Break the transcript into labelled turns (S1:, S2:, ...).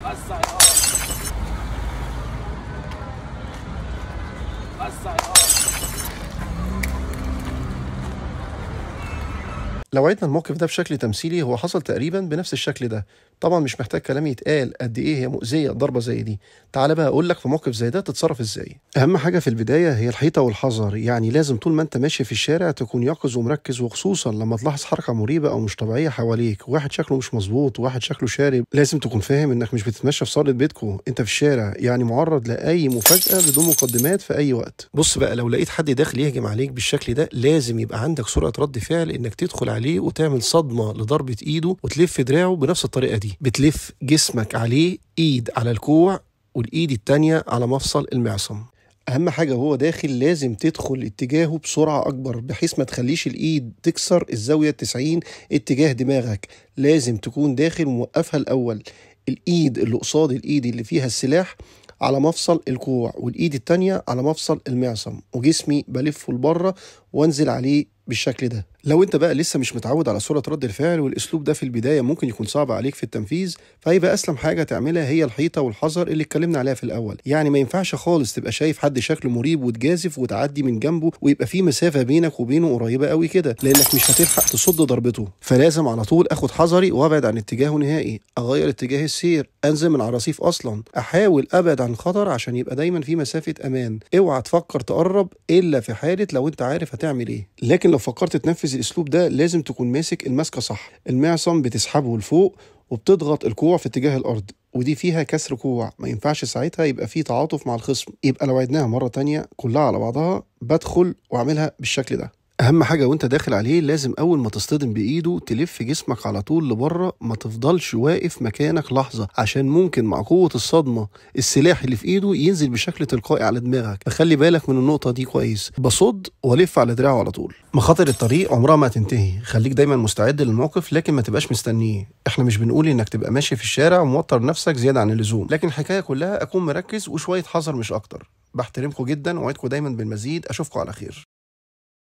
S1: وسع الارض. وسع الارض.
S2: لو عدنا الموقف ده بشكل تمثيلي هو حصل تقريبا بنفس الشكل ده. طبعا مش محتاج كلام يتقال قد ايه هي مؤذيه ضربه زي دي. تعالى بقى اقول لك في موقف زي ده تتصرف ازاي. اهم حاجه في البدايه هي الحيطه والحذر، يعني لازم طول ما انت ماشي في الشارع تكون يقظ ومركز، وخصوصا لما تلاحظ حركه مريبه او مش طبيعيه حواليك، واحد شكله مش مظبوط وواحد شكله شارب. لازم تكون فاهم انك مش بتتمشى في صاله بيتكو، انت في الشارع، يعني معرض لاي مفاجاه بدون مقدمات في اي وقت. بص بقى، لو لقيت حد داخل يهجم عليك بالشكل ده لازم يبقى عندك سرعه رد فعل انك تدخل عليه وتعمل صدمه لضربه ايده وتلف دراعه بنفس الطريقه دي. بتلف جسمك عليه، ايد على الكوع والايد التانية على مفصل المعصم. اهم حاجه وهو داخل لازم تدخل اتجاهه بسرعه اكبر بحيث ما تخليش الايد تكسر الزاويه 90 اتجاه دماغك. لازم تكون داخل وموقفها الاول. الايد اللي قصاد الايد اللي فيها السلاح على مفصل الكوع، والايد التانية على مفصل المعصم، وجسمي بلفه لبره وانزل عليه بالشكل ده. لو انت بقى لسه مش متعود على سرعه رد الفعل والاسلوب ده في البدايه ممكن يكون صعب عليك في التنفيذ، فيبقى اسلم حاجه تعملها هي الحيطه والحذر اللي اتكلمنا عليها في الاول. يعني ما ينفعش خالص تبقى شايف حد شكله مريب وتجازف وتعدي من جنبه ويبقى في مسافه بينك وبينه قريبه قوي كده، لانك مش هتلحق تصد ضربته. فلازم على طول اخد حذري وابعد عن اتجاهه نهائي، اغير اتجاه السير، انزل من على الرصيف اصلا، احاول ابعد عن الخطر عشان يبقى دايما في مسافه امان. اوعى تفكر تقرب الا في حاله لو انت عارف هتعمل ايه. لكن لو فكرت تنفذ الاسلوب ده لازم تكون ماسك الماسكه صح. المعصم بتسحبه لفوق وبتضغط الكوع في اتجاه الارض، ودي فيها كسر كوع، ما ينفعش ساعتها يبقى في تعاطف مع الخصم. يبقى لو عدناها مره تانية كلها على بعضها، بدخل واعملها بالشكل ده. اهم حاجه وانت داخل عليه لازم اول ما تصطدم بايده تلف جسمك على طول لبره، ما تفضلش واقف مكانك لحظه، عشان ممكن مع قوه الصدمه السلاح اللي في ايده ينزل بشكل تلقائي على دماغك. فخلي بالك من النقطه دي كويس. بصد والف على دراعه على طول. مخاطر الطريق عمرها ما هتنتهي، خليك دايما مستعد للموقف لكن ما تبقاش مستنيه. احنا مش بنقول انك تبقى ماشي في الشارع وموتر نفسك زياده عن اللزوم، لكن الحكايه كلها اكون مركز وشويه حذر مش اكتر. بحترمكم جدا ووعدكم دايما بالمزيد. اشوفكم على خير.